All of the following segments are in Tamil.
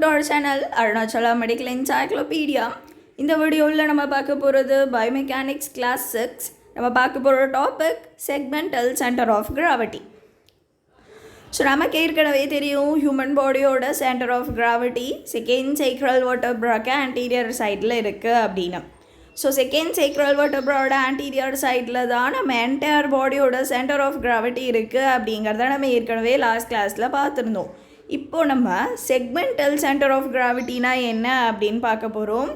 our channel Arunachala Medical Encyclopedia. இந்த வீடியோவில் நம்ம பார்க்க போகிறது பயோமெக்கானிக்ஸ் கிளாஸ் 6. நம்ம பார்க்க போகிற topic segmental centre of gravity. So நமக்கு ஏற்கனவே தெரியும் ஹியூமன் பாடியோட centre of gravity second sacral வெர்டெப்ராக்கு ஆன்டீரியர் சைடில் இருக்குது அப்படின்னு. ஸோ செகண்ட் சேக்ரல் வெர்டெப்ராவோட ஆன்டீரியர் சைடில் தான் நம்ம என்டையர் பாடியோட சென்டர் ஆஃப் கிராவிட்டி இருக்குது அப்படிங்கிறத நம்ம ஏற்கனவே லாஸ்ட் கிளாஸில் பார்த்துருந்தோம். இப்போது நம்ம செக்மெண்டல் சென்டர் ஆஃப் கிராவிட்டினா என்ன அப்படின்னு பார்க்க போகிறோம்.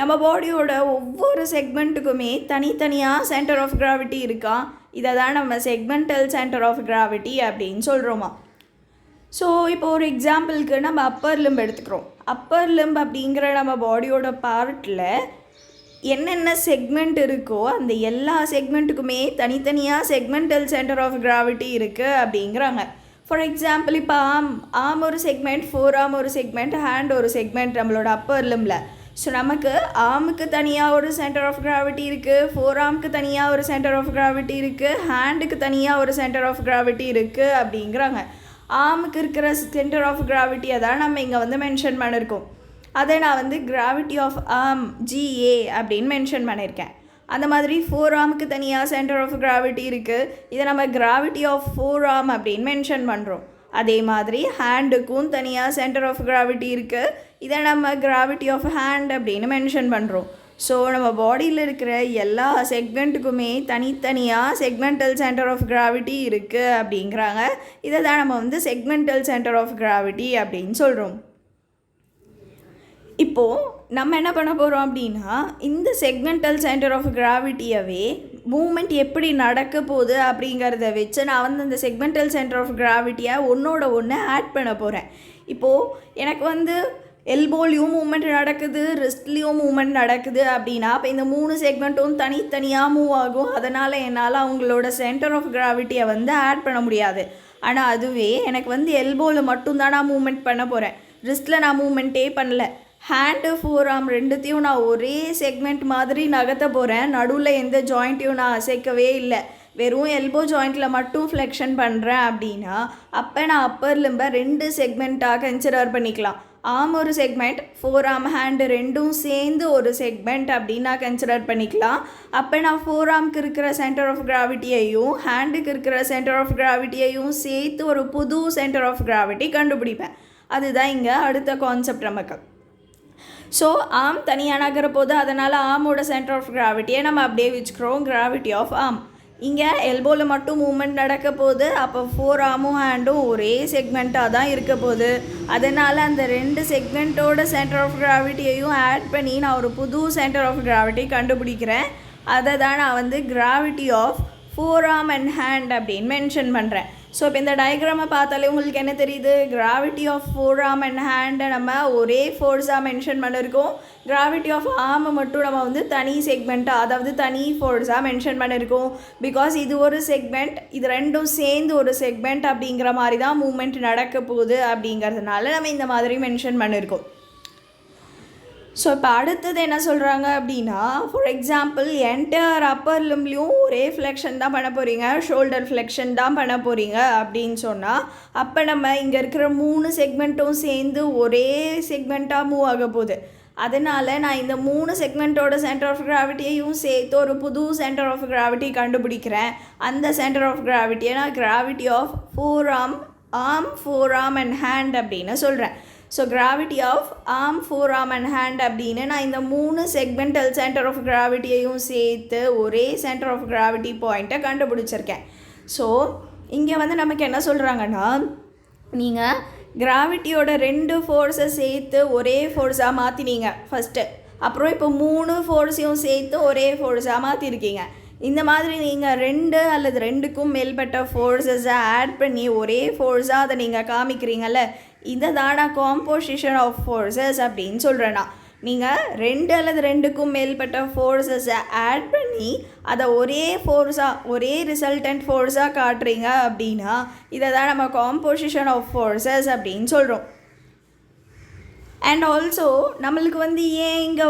நம்ம பாடியோட ஒவ்வொரு செக்மெண்ட்டுக்குமே தனித்தனியாக சென்டர் ஆஃப் கிராவிட்டி இருக்கா, இதை தான் நம்ம செக்மெண்டல் சென்டர் ஆஃப் கிராவிட்டி அப்படின்னு சொல்கிறோமா. ஸோ இப்போ ஒரு எக்ஸாம்பிளுக்கு நம்ம அப்பர் லிம்ப் எடுத்துக்கிறோம். அப்பர் லிம்ப் அப்படிங்கிற நம்ம பாடியோட பார்ட்டில் என்னென்ன செக்மெண்ட் இருக்கோ அந்த எல்லா செக்மெண்ட்டுக்குமே தனித்தனியாக செக்மெண்டல் சென்டர் ஆஃப் கிராவிட்டி இருக்குது அப்படிங்கிறாங்க. ஃபார் எக்ஸாம்பிள் இப்போ ஆம் ஒரு செக்மெண்ட், ஃபோர் ஆம் ஒரு செக்மெண்ட், ஹேண்ட் ஒரு செக்மெண்ட் நம்மளோட அப்பர் லிம்பில். ஸோ நமக்கு ஆமுக்கு தனியாக ஒரு சென்டர் ஆஃப் கிராவிட்டி இருக்குது, ஃபோர் ஆமுக்கு தனியாக ஒரு சென்டர் ஆஃப் கிராவிட்டி இருக்குது, ஹேண்டுக்கு தனியாக ஒரு சென்டர் ஆஃப் கிராவிட்டி இருக்குது அப்படிங்கிறாங்க. ஆமுக்கு இருக்கிற சென்டர் ஆஃப் கிராவிட்டியை தான் நம்ம இங்கே வந்து மென்ஷன் பண்ணியிருக்கோம். அதை நான் கிராவிட்டி ஆஃப் ஆம் GA அப்படின்னு மென்ஷன் பண்ணியிருக்கேன். அந்த மாதிரி ஃபோர் ஆமுக்கு தனியாக சென்டர் ஆஃப் கிராவிட்டி இருக்குது, இதை நம்ம கிராவிட்டி ஆஃப் ஃபோர் ஆம் அப்படின்னு மென்ஷன் பண்ணுறோம். அதே மாதிரி ஹேண்டுக்கும் தனியாக சென்டர் ஆஃப் கிராவிட்டி இருக்குது, இதை நம்ம கிராவிட்டி ஆஃப் ஹேண்ட் அப்படின்னு மென்ஷன் பண்ணுறோம். ஸோ நம்ம பாடியில் இருக்கிற எல்லா செக்மெண்ட்டுக்குமே தனித்தனியாக செக்மெண்டல் சென்டர் ஆஃப் கிராவிட்டி இருக்குது அப்படிங்கிறாங்க. இதை தான் நம்ம செக்மெண்டல் சென்டர் ஆஃப் கிராவிட்டி அப்படின்னு சொல்கிறோம். இப்போது நம்ம என்ன பண்ண போகிறோம் அப்படின்னா, இந்த செக்மெண்டல் சென்டர் ஆஃப் கிராவிட்டியவே மூமெண்ட் எப்படி நடக்க போகுது அப்படிங்கிறத வச்சு நான் இந்த செக்மெண்டல் சென்டர் ஆஃப் கிராவிட்டியை ஒன்றோட ஒன்று ஆட் பண்ண போகிறேன். இப்போது எனக்கு எல்போலையும் மூமெண்ட் நடக்குது, ரிஸ்ட்லேயும் மூமெண்ட் நடக்குது அப்படின்னா அப்போ இந்த மூணு செக்மெண்ட்டும் தனித்தனியாக மூவ் ஆகும். அதனால் என்னால் அவங்களோட சென்டர் ஆஃப் கிராவிட்டியை ஆட் பண்ண முடியாது. ஆனால் அதுவே எனக்கு எல்போவில் மட்டும்தான் நான் மூமெண்ட் பண்ண போகிறேன், ரிஸ்ட்டில் நான் மூமெண்ட்டே பண்ணல. ஹேண்டு ஃபோர் ஆம் ரெண்டுத்தையும் நான் ஒரே செக்மெண்ட் மாதிரி நகர்த்த போகிறேன், நடுவில் எந்த ஜாயிண்ட்டையும் நான் அசைக்கவே இல்லை, வெறும் எல்போ ஜாயிண்ட்டில் மட்டும் ஃப்ளெக்ஷன் பண்ணுறேன் அப்படின்னா அப்போ நான் அப்பர் லிம்பை ரெண்டு செக்மெண்ட்டாக கன்சிடர் பண்ணிக்கலாம். ஆம் ஒரு செக்மெண்ட், ஃபோர் ஆம் ஹேண்டு ரெண்டும் சேர்ந்து ஒரு செக்மெண்ட் அப்படின்னு நான் கன்சிடர் பண்ணிக்கலாம். அப்போ நான் ஃபோர் ஆம்க்கு இருக்கிற சென்டர் ஆஃப் கிராவிட்டியையும் ஹேண்டுக்கு இருக்கிற சென்டர் ஆஃப் கிராவிட்டியையும் சேர்த்து ஒரு புது சென்டர் ஆஃப் கிராவிட்டி கண்டுபிடிப்பேன். அதுதான் இங்கே அடுத்த கான்செப்ட் நமக்கு. ஸோ ஆம் தனியாக நகர போது, அதனால் ஆமோட சென்டர் ஆஃப் கிராவிட்டியை நம்ம அப்படியே வச்சுக்கிறோம் கிராவிட்டி ஆஃப் ஆம். இங்கே எல்போவில் மட்டும் மூமெண்ட் நடக்க போகுது, அப்போ ஃபோர் ஆமும் ஹேண்டும் ஒரே செக்மெண்ட்டாக தான் இருக்க போகுது. அதனால் அந்த ரெண்டு செக்மெண்ட்டோட சென்டர் ஆஃப் கிராவிட்டியையும் ஆட் பண்ணி நான் ஒரு புது சென்டர் ஆஃப் கிராவிட்டி கண்டுபிடிக்கிறேன். அதை தான் நான் கிராவிட்டி ஆஃப் ஃபோர் ஆம் அண்ட் ஹேண்ட் அப்படின்னு மென்ஷன் பண்ணுறேன். ஸோ இப்போ இந்த டயக்ராமை பார்த்தாலே உங்களுக்கு என்ன தெரியுது, கிராவிட்டி ஆஃப் ஃபோர் ஆம் அண்ட் ஹேண்டை நம்ம ஒரே ஃபோர்ஸாக மென்ஷன் பண்ணியிருக்கோம். கிராவிட்டி ஆஃப் ஆமை மட்டும் நம்ம தனி செக்மெண்ட்டாக, அதாவது தனி ஃபோர்ஸாக மென்ஷன் பண்ணியிருக்கோம். பிகாஸ் இது ஒரு செக்மெண்ட், இது ரெண்டும் சேர்ந்து ஒரு செக்மெண்ட் அப்படிங்கிற மாதிரி தான் மூமெண்ட் நடக்க போகுது அப்படிங்கிறதுனால நம்ம இந்த மாதிரி மென்ஷன் பண்ணியிருக்கோம். ஸோ இப்போ அடுத்தது என்ன சொல்கிறாங்க அப்படின்னா, ஃபார் எக்ஸாம்பிள் என்டையர் அப்பர் லிம்ப்லேயும் ஒரே ஃப்ளெக்ஷன் தான் பண்ண போகிறீங்க, ஷோல்டர் ஃப்ளெக்ஷன் தான் பண்ண போகிறீங்க அப்படின்னு சொன்னால் அப்போ நம்ம இங்கே இருக்கிற மூணு செக்மெண்ட்டும் சேர்ந்து ஒரே செக்மெண்ட்டாக மூவ் ஆக போகுது. அதனால் நான் இந்த மூணு செக்மெண்ட்டோட சென்டர் ஆஃப் கிராவிட்டியையும் சேர்த்து ஒரு புது சென்டர் ஆஃப் கிராவிட்டி கண்டுபிடிக்கிறேன். அந்த சென்டர் ஆஃப் கிராவிட்டியை நான் கிராவிட்டி ஆஃப் ஃபோர் ஆம் ஃபோர் ஆம் அண்ட் ஹேண்ட் அப்படின்னு சொல்கிறேன். ஸோ கிராவிட்டி ஆஃப் ஆம் ஃபோர் ஆம் அண்ட் ஹேண்ட் அப்படின்னு நான் இந்த மூணு செக்மெண்டல் சென்டர் ஆஃப் கிராவிட்டியையும் சேர்த்து ஒரே சென்டர் ஆஃப் கிராவிட்டி பாயிண்ட்டை கண்டுபிடிச்சிருக்கேன். ஸோ இங்கே நமக்கு என்ன சொல்கிறாங்கன்னா, நீங்கள் கிராவிட்டியோட ரெண்டு ஃபோர்ஸை சேர்த்து ஒரே ஃபோர்ஸாக மாற்றினீங்க ஃபஸ்ட்டு, அப்புறம் இப்போ மூணு ஃபோர்ஸையும் சேர்த்து ஒரே ஃபோர்ஸாக மாற்றிருக்கீங்க. இந்த மாதிரி நீங்கள் ரெண்டு அல்லது ரெண்டுக்கும் மேற்பட்ட ஃபோர்ஸஸை ஆட் பண்ணி ஒரே ஃபோர்ஸாக அதை நீங்கள் காமிக்கிறீங்கல்ல, இதை தான் நான் காம்போசிஷன் ஆஃப் ஃபோர்ஸஸ் அப்படின்னு சொல்கிறேன்னா. நீங்கள் ரெண்டு அல்லது ரெண்டுக்கும் மேற்பட்ட ஃபோர்ஸஸை ஆட் பண்ணி அதை ஒரே ஃபோர்ஸாக, ஒரே ரிசல்டன்ட் ஃபோர்ஸாக காட்டுறீங்க அப்படின்னா இதை தான் நம்ம காம்போசிஷன் ஆஃப் ஃபோர்ஸஸ் அப்படின்னு சொல்கிறோம். அண்ட் ஆல்சோ நம்மளுக்கு ஏன் இங்கே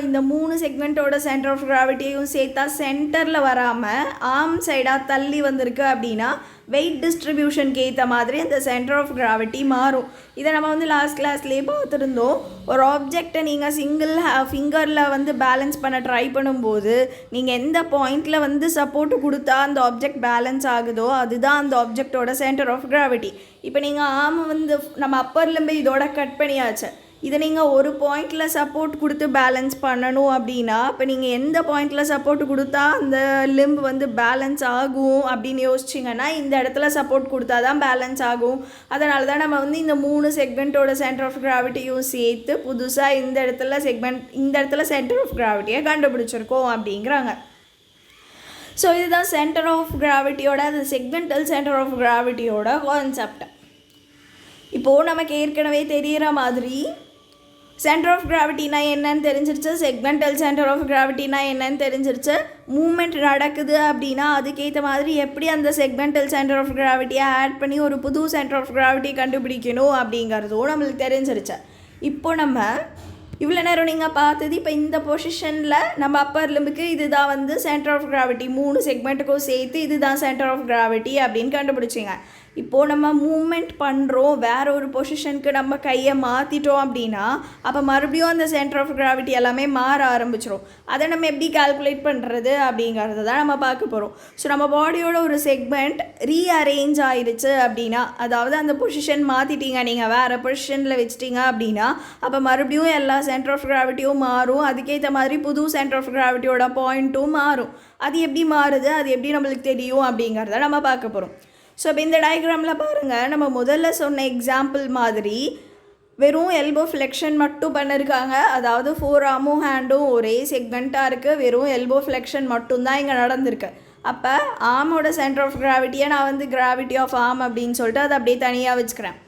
இந்த மூணு செக்மெண்ட்டோட சென்டர் ஆஃப் கிராவிட்டியையும் சேர்த்தா சென்டரில் வராமல் ஆர்ம் சைடாக தள்ளி வந்திருக்கு அப்படின்னா வெயிட் டிஸ்ட்ரிபியூஷனுக்கு ஏற்ற மாதிரி அந்த சென்டர் ஆஃப் கிராவிட்டி மாறும். இதை நம்ம வந்து லாஸ்ட் கிளாஸ்லேயே பார்த்துருந்தோம். ஒரு ஆப்ஜெக்டை நீங்கள் சிங்கிள் ஃபிங்கரில் வந்து பேலன்ஸ் பண்ண ட்ரை பண்ணும்போது நீங்கள் எந்த பாயிண்டில் வந்து சப்போர்ட் கொடுத்தா அந்த ஆப்ஜெக்ட் பேலன்ஸ் ஆகுதோ அதுதான் அந்த ஆப்ஜெக்டோட சென்டர் ஆஃப் கிராவிட்டி. இப்போ நீங்கள் ஆமை வந்து நம்ம அப்பர் லிம்பை இதோட கட் பண்ணியாச்சு. இதை நீங்கள் ஒரு பாயிண்டில் சப்போர்ட் கொடுத்து பேலன்ஸ் பண்ணணும் அப்படின்னா இப்போ நீங்கள் எந்த பாயிண்டில் சப்போர்ட் கொடுத்தா அந்த லிம்ப் வந்து பேலன்ஸ் ஆகும் அப்படின்னு யோசிச்சிங்கன்னா இந்த இடத்துல சப்போர்ட் கொடுத்தா தான் பேலன்ஸ் ஆகும். அதனால தான் நம்ம வந்து இந்த 3 செக்மெண்ட்டோட சென்டர் ஆஃப் கிராவிட்டியும் சேர்த்து புதுசாக இந்த இடத்துல சென்டர் ஆஃப் கிராவிட்டியை கண்டுபிடிச்சிருக்கோம் அப்படிங்கிறாங்க. ஸோ இதுதான் சென்டர் ஆஃப் கிராவிட்டியோட அது செக்மெண்டல் சென்டர் ஆஃப் கிராவிட்டியோட கான்செப்ட். இப்போது நமக்கு ஏற்கனவே தெரிகிற மாதிரி சென்டர் ஆஃப் கிராவிட்டினா என்னன்னு தெரிஞ்சிருச்சு, செக்மெண்டல் சென்டர் ஆஃப் கிராவிட்டினா என்னன்னு தெரிஞ்சிருச்சு. மூமெண்ட் நடக்குது அப்படின்னா அதுக்கேற்ற மாதிரி எப்படி அந்த செக்மெண்டல் சென்டர் ஆஃப் கிராவிட்டியை ஆட் பண்ணி ஒரு புது சென்டர் ஆஃப் கிராவிட்டி கண்டுபிடிக்கணும் அப்படிங்கிறதும் நம்மளுக்கு தெரிஞ்சிருச்சு. இப்போ நம்ம இவ்வளோ நேரம் நீங்கள் பார்த்தது இப்போ இந்த பொசிஷனில் நம்ம அப்பர் லிம்புக்கு இதுதான் வந்து சென்டர் ஆஃப் கிராவிட்டி, 3 செக்மெண்ட்டுக்கும் சேர்த்து இதுதான் சென்டர் ஆஃப் கிராவிட்டி அப்படின்னு கண்டுபிடிச்சிங்க. இப்போது நம்ம மூமெண்ட் பண்ணுறோம், வேறு ஒரு பொசிஷனுக்கு நம்ம கையை மாற்றிட்டோம் அப்படின்னா அப்போ மறுபடியும் அந்த சென்டர் ஆஃப் கிராவிட்டி எல்லாமே மாற ஆரம்பிச்சிடும். அதை நம்ம எப்படி கால்குலேட் பண்ணுறது அப்படிங்கிறத தான் நம்ம பார்க்க போகிறோம். ஸோ நம்ம பாடியோட ஒரு செக்மெண்ட் ரீஅரேஞ்ச் ஆயிடுச்சு அப்படின்னா, அதாவது அந்த பொசிஷன் மாற்றிட்டீங்க, நீங்கள் வேறு பொசிஷனில் வச்சிட்டிங்க அப்படின்னா அப்போ மறுபடியும் எல்லா சென்டர் ஆஃப் கிராவிட்டியும் மாறும். அதுக்கேற்ற மாதிரி புது சென்டர் ஆஃப் கிராவிட்டியோட பாயிண்ட்டும் மாறும். அது எப்படி மாறுது, அது எப்படி நம்மளுக்கு தெரியும் அப்படிங்கிறத நம்ம பார்க்க போகிறோம். ஸோ இப்போ இந்த டயக்ராமில் பாருங்கள், நம்ம முதல்ல சொன்ன எக்ஸாம்பிள் மாதிரி வெறும் எல்போ ஃப்ளெக்ஷன் மட்டும் பண்ணியிருக்காங்க. அதாவது 4 ஆர்மும் ஹேண்டும் ஒரே செக்மெண்ட்டாக இருக்குது, வெறும் எல்போ ஃப்ளெக்ஷன் மட்டும்தான் இங்கே நடந்திருக்கு. அப்போ ஆர்மோட சென்டர் ஆஃப் கிராவிட்டியை நான் வந்து கிராவிட்டி ஆஃப் ஆர்ம் அப்படின்னு சொல்லிட்டு அதை அப்படியே தனியாக வச்சுக்கிறேன்.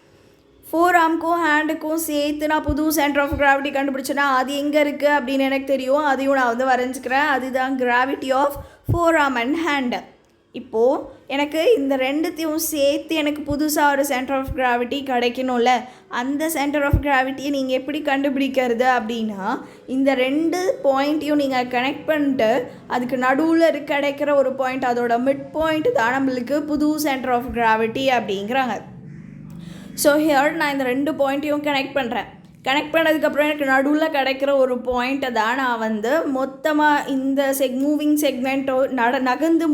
4 ஆர்முக்கும் ஹேண்டுக்கும் சேர்த்து நான் புது சென்டர் ஆஃப் கிராவிட்டி கண்டுபிடிச்சேன்னா அது எங்கே இருக்குது அப்படின்னு எனக்கு தெரியும், அதையும் நான் வந்து வரைஞ்சிக்கிறேன். அதுதான் gravity of 4 arm and hand. இப்போது எனக்கு இந்த ரெண்டுத்தையும் சேர்த்து எனக்கு புதுசாக ஒரு சென்டர் ஆஃப் கிராவிட்டி கிடைக்கணும்ல, அந்த சென்டர் ஆஃப் கிராவிட்டியை நீங்கள் எப்படி கண்டுபிடிக்கிறது அப்படின்னா இந்த 2 பாயிண்ட்டையும் நீங்கள் கனெக்ட் பண்ணிட்டு அதுக்கு நடுவில் கிடைக்கிற ஒரு பாயிண்ட், அதோட மிட் பாயிண்ட் தான் நம்மளுக்கு புது சென்டர் ஆஃப் கிராவிட்டி அப்படிங்கிறாங்க. ஸோ ஹியர் நான் இந்த 2 பாயிண்ட்டையும் கனெக்ட் பண்ணுறேன். கனெக்ட் பண்ணதுக்கப்புறம் எனக்கு நடுவில் கிடைக்கிற ஒரு பாயிண்ட்டை தான் நான் வந்து மொத்தமாக இந்த மூவிங் செக்மெண்ட்டோ நகர்ந்து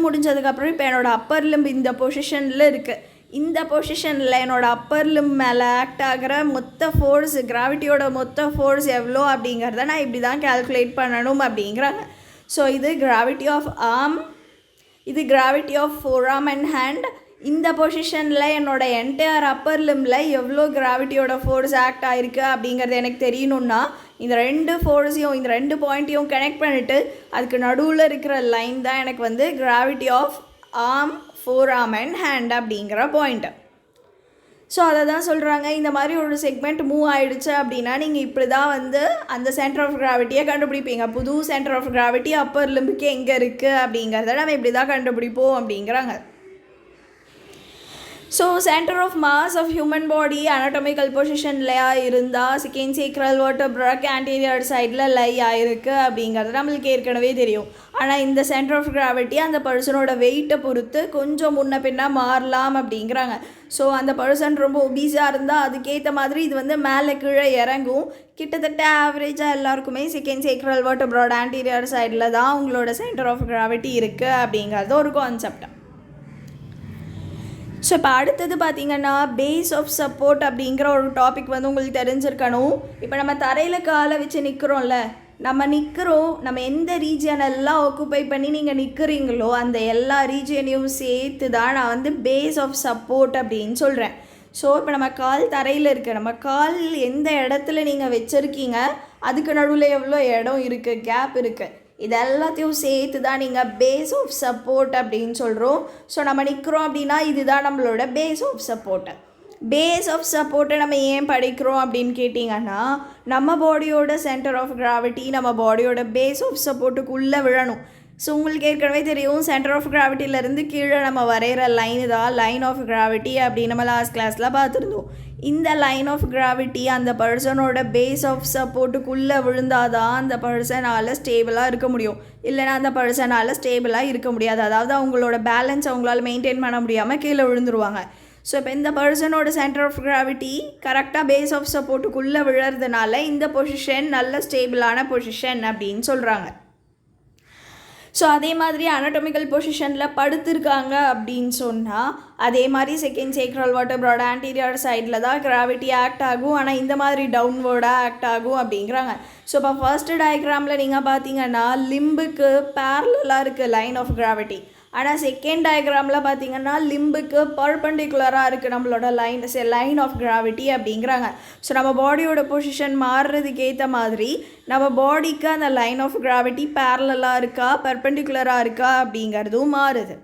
முடிஞ்சதுக்கப்புறம் இப்போ என்னோடய அப்பர் லிம்ப் இந்த பொசிஷனில் இருக்குது. இந்த பொசிஷனில் என்னோடய அப்பர் லிம்ப் மேலே ஆக்ட் ஆகிற மொத்த ஃபோர்ஸ், கிராவிட்டியோட மொத்த ஃபோர்ஸ் எவ்வளோ அப்படிங்கிறத நான் இப்படி தான் கால்குலேட் பண்ணணும் அப்படிங்கிறாங்க. ஸோ இது கிராவிட்டி ஆஃப் ஆர்ம், இது gravity of 4 arm and hand. இந்த பொசிஷனில் என்னோடய என்டையர் அப்பர் லிம்பில் எவ்வளோ கிராவிட்டியோட ஃபோர்ஸ் ஆக்ட் ஆகிருக்கு அப்படிங்கிறது எனக்கு தெரியணுன்னா இந்த 2 ஃபோர்ஸையும் இந்த 2 பாயிண்ட்டையும் கனெக்ட் பண்ணிவிட்டு அதுக்கு நடுவில் இருக்கிற லைன் தான் எனக்கு வந்து gravity of arm, 4 arm and hand அப்படிங்கிற பாயிண்ட்டு. ஸோ அதை தான் சொல்கிறாங்க, இந்த மாதிரி ஒரு செக்மெண்ட் மூவ் ஆகிடுச்சு அப்படின்னா நீங்கள் இப்படி தான் வந்து அந்த சென்டர் ஆஃப் கிராவிட்டியை கண்டுபிடிப்பீங்க. புது சென்டர் ஆஃப் கிராவிட்டி அப்பர் லிம்புக்கு எங்கே இருக்குது அப்படிங்கிறத நம்ம இப்படி தான் கண்டுபிடிப்போம் அப்படிங்கிறாங்க. So centre of mass of human body anatomical பொசிஷன்லையா இருந்தால் செகண்ட் சேக்ரல் வெர்டெப்ராக்கு ஆன்டீரியர் சைடில் லை ஆகிருக்கு அப்படிங்கிறது நம்மளுக்கு ஏற்கனவே தெரியும். ஆனால் இந்த சென்டர் ஆஃப் கிராவிட்டி அந்த பர்சனோட வெயிட்டை பொறுத்து கொஞ்சம் முன்ன பின்னா மாறலாம் அப்படிங்கிறாங்க. ஸோ அந்த பர்சன் ரொம்ப ஒபீஸாக இருந்தால் அதுக்கேற்ற மாதிரி இது வந்து மேலே கீழே இறங்கும். கிட்டத்தட்ட ஆவரேஜாக எல்லாருக்குமே செகண்ட் சேக்ரல் வெர்டெப்ராட் ஆன்டீரியர் சைடில் தான் உங்களோட சென்டர் ஆஃப் கிராவிட்டி இருக்குது அப்படிங்கிறது ஒரு கான்செப்ட். ஸோ இப்போ அடுத்தது பார்த்திங்கன்னா பேஸ் ஆஃப் சப்போர்ட் அப்படிங்கிற ஒரு டாபிக் வந்து உங்களுக்கு தெரிஞ்சிருக்கணும். இப்போ நம்ம தரையில் காலை வச்சு நிற்கிறோம்ல, நம்ம எந்த ரீஜியனெல்லாம் ஆக்குப்பை பண்ணி நீங்கள் நிற்கிறீங்களோ அந்த எல்லா ரீஜியனையும் சேர்த்து தான் நான் வந்து பேஸ் ஆஃப் சப்போர்ட் அப்படின்னு சொல்கிறேன். ஸோ இப்போ நம்ம கால் தரையில் இருக்குது, நம்ம கால் எந்த இடத்துல நீங்கள் வச்சுருக்கீங்க அதுக்கு நடுவில் எவ்வளோ இடம் இருக்குது, கேப் இருக்குது, இது எல்லாத்தையும் சேர்த்து தான் நீங்கள் பேஸ் ஆஃப் சப்போர்ட் அப்படின்னு சொல்கிறோம். ஸோ நம்ம நிற்கிறோம் அப்படின்னா இதுதான் நம்மளோட base of support. Base of சப்போர்ட்டை நம்ம ஏன் படிக்கிறோம் அப்படின்னு கேட்டிங்கன்னா நம்ம பாடியோட சென்டர் ஆஃப் கிராவிட்டி நம்ம பாடியோட பேஸ் ஆஃப் சப்போர்ட்டுக்குள்ளே விழணும். ஸோ உங்களுக்கு ஏற்கனவே தெரியும் சென்டர் ஆஃப் கிராவிட்டியிலேருந்து கீழே நம்ம வரைகிற லைன் தான் லைன் ஆஃப் கிராவிட்டி அப்படின்னு நம்ம லாஸ்ட் கிளாஸில் பார்த்துருந்தோம். இந்த லைன் ஆஃப் கிராவிட்டி அந்த பர்சனோட பேஸ் ஆஃப் சப்போர்ட்டுக்குள்ளே விழுந்தாதான் அந்த பர்சனால் ஸ்டேபிளாக இருக்க முடியும். இல்லைனா அந்த பர்சனால் ஸ்டேபிளாக இருக்க முடியாது. அதாவது அவங்களோட பேலன்ஸ் அவங்களால மெயின்டைன் பண்ண முடியாமல் கீழே விழுந்துருவாங்க. ஸோ இப்போ இந்த பர்சனோட சென்டர் ஆஃப் கிராவிட்டி கரெக்டாக பேஸ் ஆஃப் சப்போர்ட்டுக்குள்ளே விழுறதுனால இந்த பொசிஷன் நல்ல ஸ்டேபிளான பொசிஷன் அப்படின்னு சொல்கிறாங்க. ஸோ அதே மாதிரி அனட்டமிக்கல் பொசிஷனில் படுத்திருக்காங்க அப்படின்னு சொன்னால் அதே மாதிரி செகண்ட் சேக்ரல் வர்டெப்ராவோட ஆன்டீரியர் சைடில் தான் கிராவிட்டி ஆக்ட் ஆகும். ஆனால் இந்த மாதிரி டவுன்வேர்டாக ஆக்ட் ஆகும் அப்படிங்கிறாங்க. ஸோ இப்போ ஃபர்ஸ்ட் டயக்ராமில் நீங்கள் பார்த்தீங்கன்னா லிம்புக்கு பேரலாக இருக்குது லைன் ஆஃப் கிராவிட்டி. ஆனால் செகண்ட் டயக்ராமில் பார்த்தீங்கன்னா லிம்புக்கு பர்பண்டிகுலராக இருக்குது நம்மளோட லைன் ஆஃப் கிராவிட்டி அப்படிங்கிறாங்க. ஸோ நம்ம பாடியோட பொசிஷன் மாறுறதுக்கு ஏற்ற மாதிரி நம்ம பாடிக்கு அந்த லைன் ஆஃப் கிராவிட்டி பேரலாக இருக்கா பர்பண்டிகுலராக இருக்கா அப்படிங்கிறதும் மாறுது.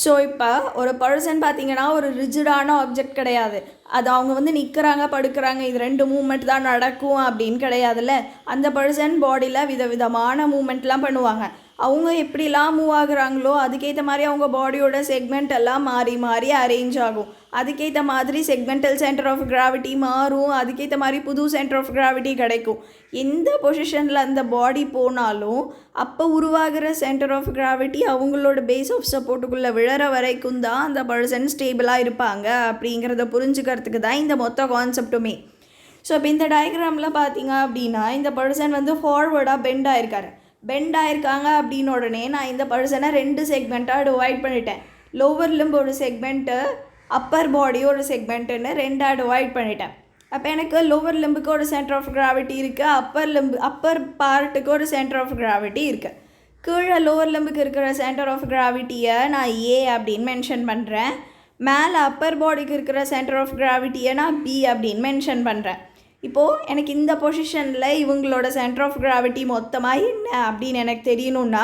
ஸோ இப்போ ஒரு பர்சன் பார்த்திங்கன்னா ஒரு ரிஜிடான ஆப்ஜெக்ட் கிடையாது. அது அவங்க நிற்கிறாங்க படுக்கிறாங்க இது 2 மூமெண்ட் தான் நடக்கும் அப்படின்னு கிடையாதுல்ல. அந்த பர்சன் பாடியில் விதவிதமான மூமெண்ட்லாம் பண்ணுவாங்க. அவங்க எப்படிலாம் மூவ் ஆகுறாங்களோ அதுக்கேற்ற மாதிரி அவங்க பாடியோட செக்மெண்ட் எல்லாம் மாறி மாறி அரேஞ்ச் ஆகும். அதுக்கேற்ற மாதிரி செக்மெண்டல் சென்டர் ஆஃப் கிராவிட்டி மாறும். அதுக்கேற்ற மாதிரி புது சென்டர் ஆஃப் கிராவிட்டி கிடைக்கும். எந்த பொசிஷனில் அந்த பாடி போனாலும் அப்போ உருவாகிற சென்டர் ஆஃப் கிராவிட்டி அவங்களோட பேஸ் ஆஃப் சப்போர்ட்டுக்குள்ளே விழற வரைக்கும் தான் அந்த பர்சன் ஸ்டேபிளாக இருப்பாங்க அப்படிங்கிறத புரிஞ்சுக்கிறதுக்கு தான் இந்த மொத்த கான்செப்ட்டுமே. ஸோ இப்போ இந்த டயக்ராமில் பார்த்தீங்க அப்படின்னா இந்த பர்சன் ஃபார்வர்டாக பெண்ட் ஆயிருக்காங்க அப்படின்னு உடனே நான் இந்த பர்சனை 2 செக்மெண்ட்டாக டிவைட் பண்ணிட்டேன். லோவர் லிம்ப் ஒரு செக்மெண்ட்டு, அப்பர் பாடி ஒரு செக்மெண்ட்டுன்னு 2ஆக டிவைட் பண்ணிட்டேன். அப்போ எனக்கு லோவர் லிம்புக்கு ஒரு சென்டர் ஆஃப் கிராவிட்டி இருக்குது, அப்பர் பார்ட்டுக்கு ஒரு சென்டர் ஆஃப் கிராவிட்டி இருக்குது. கீழே லோவர் லிம்புக்கு இருக்கிற சென்டர் ஆஃப் கிராவிட்டியை நான் ஏ அப்படின்னு மென்ஷன் பண்ணுறேன். மேலே அப்பர் பாடிக்கு இருக்கிற சென்டர் ஆஃப் கிராவிட்டியை நான் பி அப்படின்னு மென்ஷன் பண்ணுறேன். இப்போது எனக்கு இந்த பொசிஷனில் இவங்களோட சென்டர் ஆஃப் கிராவிட்டி மொத்தமாக என்ன அப்படின்னு எனக்கு தெரியணுன்னா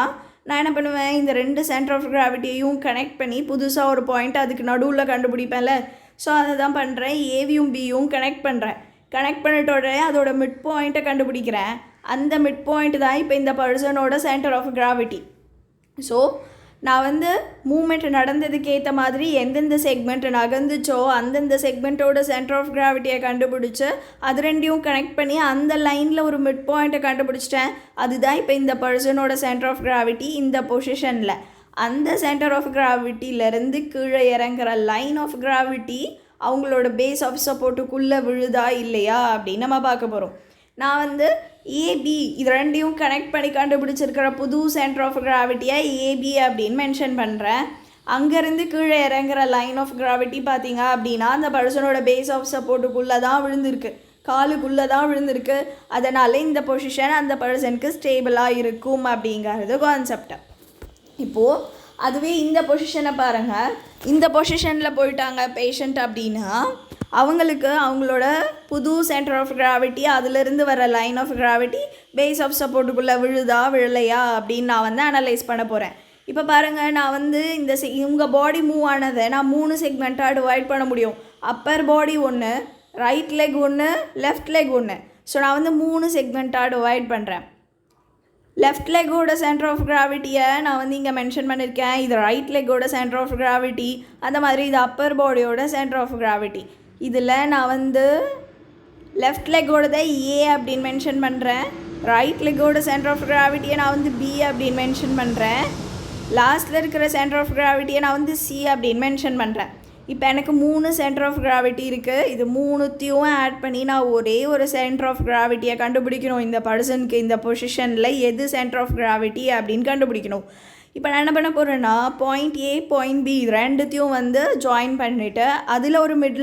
நான் என்ன பண்ணுவேன், இந்த 2 சென்டர் ஆஃப் கிராவிட்டியையும் கனெக்ட் பண்ணி புதுசாக ஒரு பாயிண்ட் அதுக்கு நடுவில் கண்டுபிடிப்பேன்ல. ஸோ அதை தான் பண்ணுறேன். ஏவியும் பியும் கனெக்ட் பண்ணிட்ட உடனே அதோட மிட் பாயிண்ட்டை கண்டுபிடிக்கிறேன். அந்த மிட் பாயிண்ட் தான் இப்போ இந்த பர்சனோட சென்டர் ஆஃப் கிராவிட்டி. ஸோ நான் மூமெண்ட் நடந்ததுக்கு ஏற்ற மாதிரி எந்தெந்த செக்மெண்ட் நகர்ந்துச்சோ அந்தந்த செக்மெண்ட்டோட சென்டர் ஆஃப் கிராவிட்டியை கண்டுபிடிச்சி அது 2ஐயும் கனெக்ட் பண்ணி அந்த லைனில் ஒரு மிட் பாயிண்ட்டை கண்டுபிடிச்சிட்டேன். அதுதான் இப்போ இந்த பர்சனோட சென்டர் ஆஃப் கிராவிட்டி இந்த பொசிஷனில். அந்த சென்டர் ஆஃப் கிராவிட்டியிலேருந்து கீழே இறங்குற லைன் ஆஃப் கிராவிட்டி அவங்களோட பேஸ் ஆஃப் சப்போர்ட்டுக்குள்ளே விழுதா இல்லையா அப்படின்னு நம்ம பார்க்க போகிறோம். நான் ஏபி இது 2ஐயும் கனெக்ட் பண்ணி கண்டுபிடிச்சிருக்கிற புது சென்டர் ஆஃப் கிராவிட்டியை ஏபி அப்படின்னு மென்ஷன் பண்ணுறேன். அங்கேருந்து கீழே இறங்குற லைன் ஆஃப் கிராவிட்டி பார்த்தீங்க அப்படின்னா அந்த பர்சனோட பேஸ் ஆஃப் சப்போர்ட்டுக்குள்ளே தான் விழுந்திருக்கு, காலுக்குள்ளே தான் விழுந்திருக்கு. அதனால் இந்த பொசிஷன் அந்த பர்சனுக்கு ஸ்டேபிளாக இருக்கும் அப்படிங்கிறது கான்செப்ட். இப்போது அதுவே இந்த பொசிஷனை பாருங்கள். இந்த பொசிஷனில் போயிட்டாங்க பேஷண்ட் அப்படின்னா அவங்களுக்கு அவங்களோட புது சென்டர் ஆஃப் கிராவிட்டி அதிலிருந்து வர line of gravity base of சப்போர்ட்டுக்குள்ளே விழுதா விழலையா அப்படின்னு நான் அனலைஸ் பண்ண போகிறேன். இப்போ பாருங்கள், நான் இந்த உங்கள் பாடி மூவ் ஆனதை நான் 3 செக்மெண்ட்டாக டிவைட் பண்ண முடியும். அப்பர் பாடி ஒன்று, ரைட் லெக் ஒன்று, லெஃப்ட் லெக் ஒன்று. ஸோ நான் 3 செக்மெண்ட்டாக டிவைட் பண்ணுறேன். லெஃப்ட் லெக்கோட சென்டர் ஆஃப் கிராவிட்டியை நான் இங்கே மென்ஷன் பண்ணியிருக்கேன். இது ரைட் லெக்கோட சென்டர் ஆஃப் கிராவிட்டி, அந்த மாதிரி இது அப்பர் பாடியோட சென்டர் ஆஃப் கிராவிட்டி. இதில் நான் லெஃப்ட் லெக்கோடதை ஏ அப்படின்னு மென்ஷன் பண்ணுறேன். ரைட் லெக்கோட சென்டர் ஆஃப் கிராவிட்டியை நான் பி அப்படின்னு மென்ஷன் பண்ணுறேன். லாஸ்ட்டில் இருக்கிற சென்டர் ஆஃப் கிராவிட்டியை நான் சி அப்படின்னு மென்ஷன் பண்ணுறேன். இப்போ எனக்கு 3 சென்டர் ஆஃப் கிராவிட்டி இருக்குது. இது 3த்தையும் ஆட் பண்ணி நான் ஒரே ஒரு சென்டர் ஆஃப் கிராவிட்டியை கண்டுபிடிக்கணும். இந்த பர்சனுக்கு இந்த பொசிஷனில் எது சென்டர் ஆஃப் கிராவிட்டி அப்படின்னு கண்டுபிடிக்கணும். இப்போ நான் என்ன பண்ண போகிறேன்னா பாயிண்ட் ஏ பாயிண்ட் பி இது 2த்தையும் ஜாயின் பண்ணிவிட்டு அதில் ஒரு மிட்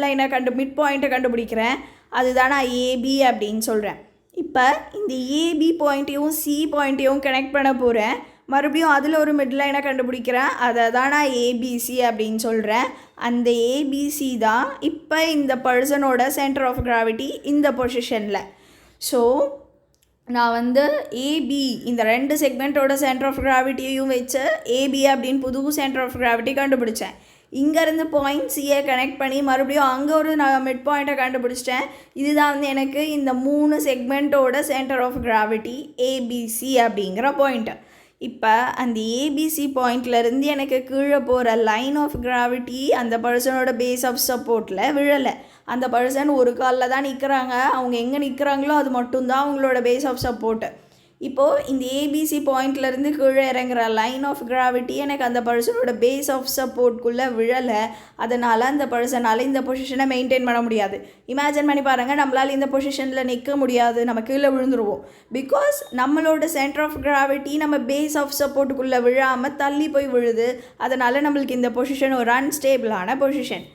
பாயிண்ட்டை கண்டுபிடிக்கிறேன். அதுதான் நான் ஏபி அப்படின்னு சொல்கிறேன். இப்போ இந்த ஏபி பாயிண்ட்டையும் சி பாயிண்ட்டையும் கனெக்ட் பண்ண போகிறேன். மறுபடியும் அதில் ஒரு மிட் லைனை கண்டுபிடிக்கிறேன். அதை தான் நான் ஏபிசி அப்படின்னு சொல்கிறேன். அந்த ஏபிசி தான் இப்போ இந்த பர்சனோட சென்டர் ஆஃப் கிராவிட்டி இந்த பொசிஷனில். ஸோ நான் ஏபி இந்த 2 செக்மெண்ட்டோட சென்டர் ஆஃப் கிராவிட்டியையும் வச்சு ஏபி அப்படின்னு புது சென்டர் ஆஃப் கிராவிட்டி கண்டுபிடிச்சேன். இங்கேருந்து பாயிண்ட் சியை கனெக்ட் பண்ணி மறுபடியும் அங்கே ஒரு நான் மிட் பாயிண்ட்டை கண்டுபிடிச்சிட்டேன். இதுதான் வந்து எனக்கு இந்த 3 செக்மெண்ட்டோட சென்டர் ஆஃப் கிராவிட்டி ஏபிசி அப்படிங்கிற பாயிண்ட்டு. இப்போ அந்த ஏபிசி பாயிண்ட்லேருந்து எனக்கு கீழே போகிற லைன் ஆஃப் கிராவிட்டி அந்த பர்சனோட பேஸ் ஆஃப் சப்போர்ட்டில் விழலை. அந்த பர்சன் ஒரு காலில் தான் நிற்கிறாங்க. அவங்க எங்கே நிற்கிறாங்களோ அது மட்டும்தான் அவங்களோட பேஸ் ஆஃப் சப்போர்ட்டு. இப்போது இந்த ஏபிசி பாயிண்ட்லேருந்து கீழே இறங்குற லைன் ஆஃப் கிராவிட்டி எனக்கு அந்த பர்சனோட பேஸ் ஆஃப் சப்போர்ட்குள்ளே விழலை. அதனால் அந்த பர்சனால் இந்த பொசிஷனை மெயின்டைன் பண்ண முடியாது. இமேஜின் பண்ணி பாருங்கள், நம்மளால் இந்த பொசிஷனில் நிற்க முடியாது, நம்ம கீழே விழுந்துருவோம். பிகாஸ் நம்மளோட சென்டர் ஆஃப் கிராவிட்டி நம்ம பேஸ் ஆஃப் சப்போர்ட்டுக்குள்ளே விழாமல் தள்ளி போய் விழுது. அதனால் நம்மளுக்கு இந்த பொசிஷன் ஒரு அன்ஸ்டேபிளான பொசிஷன்.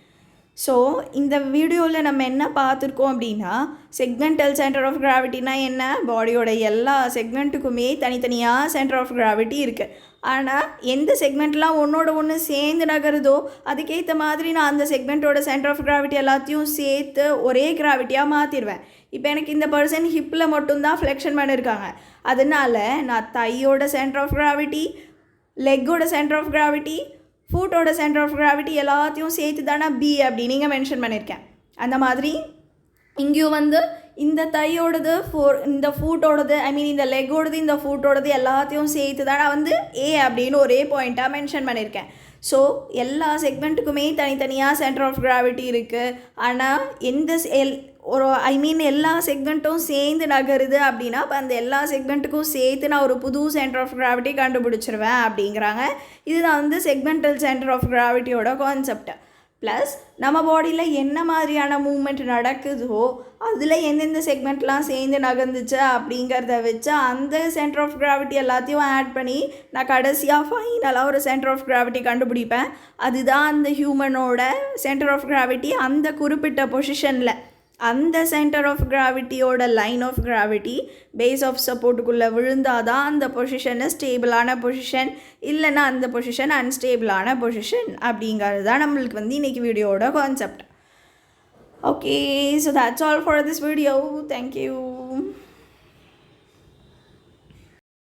ஸோ இந்த வீடியோவில் நம்ம என்ன பார்த்துருக்கோம் அப்படின்னா, செக்மெண்டல் சென்டர் ஆஃப் கிராவிட்டினா என்ன, பாடியோட எல்லா செக்மெண்ட்டுக்குமே தனித்தனியாக சென்டர் ஆஃப் கிராவிட்டி இருக்குது. ஆனால் எந்த செக்மெண்ட்லாம் ஒன்றோட ஒன்று சேர்ந்து நகருதோ அதுக்கேற்ற மாதிரி நான் அந்த செக்மெண்ட்டோட சென்டர் ஆஃப் கிராவிட்டி எல்லாத்தையும் சேர்த்து ஒரே கிராவிட்டியாக மாற்றிடுவேன். இப்போ எனக்கு இந்த பர்சன் ஹிப்பில் மட்டும்தான் ஃப்ளெக்ஷன் பண்ணியிருக்காங்க. அதனால் நான் தையோட சென்டர் ஆஃப் கிராவிட்டி, லெக்கோட சென்டர் ஆஃப் கிராவிட்டி, ஃபூட்டோட சென்டர் ஆஃப் கிராவிட்டி எல்லாத்தையும் சேர்த்து தானே பி அப்படின்னு இங்கே மென்ஷன் பண்ணியிருக்கேன். அந்த மாதிரி இங்கேயும் வந்து இந்த தையோடது இந்த ஃபூட்டோடது இந்த லெக்கோடது இந்த ஃபூட்டோடது எல்லாத்தையும் சேர்த்து தான் நான் வந்து ஏ அப்படின்னு ஒரே பாயிண்ட்டாக மென்ஷன் பண்ணியிருக்கேன். ஸோ எல்லா செக்மெண்ட்டுக்குமே தனித்தனியாக சென்டர் ஆஃப் கிராவிட்டி இருக்குது. ஆனால் எல்லா செக்மெண்ட்டும் சேர்ந்து நகருது அப்படின்னா அப்போ அந்த எல்லா செக்மெண்ட்டுக்கும் சேர்த்து நான் ஒரு புது சென்டர் ஆஃப் கிராவிட்டி கண்டுபிடிச்சிருவேன் அப்படிங்கிறாங்க. இதுதான் வந்து செக்மெண்டல் சென்டர் ஆஃப் கிராவிட்டியோட கான்செப்ட். ப்ளஸ் நம்ம பாடியில் என்ன மாதிரியான மூமெண்ட் நடக்குதோ அதில் எந்தெந்த செக்மெண்ட்லாம் சேர்ந்து நகர்ந்துச்சு அப்படிங்கிறத வச்சு அந்த சென்டர் ஆஃப் கிராவிட்டி எல்லாத்தையும் ஆட் பண்ணி நான் கடைசியாக ஃபைனலாக ஒரு சென்டர் ஆஃப் கிராவிட்டி கண்டுபிடிப்பேன். அதுதான் அந்த ஹியூமனோட சென்டர் ஆஃப் கிராவிட்டி. அந்த குறிப்பிட்ட பொசிஷனில் அந்த சென்டர் ஆஃப் கிராவிட்டியோட line of gravity base of சப்போர்ட்டுக்குள்ளே விழுந்தால் தான் அந்த பொசிஷனை ஸ்டேபிளான பொசிஷன், இல்லைன்னா அந்த பொசிஷன் அன்ஸ்டேபிளான பொசிஷன் அப்படிங்கிறது தான் நம்மளுக்கு வந்து இன்றைக்கி வீடியோட concept. Okay, so that's all for this video. Thank you.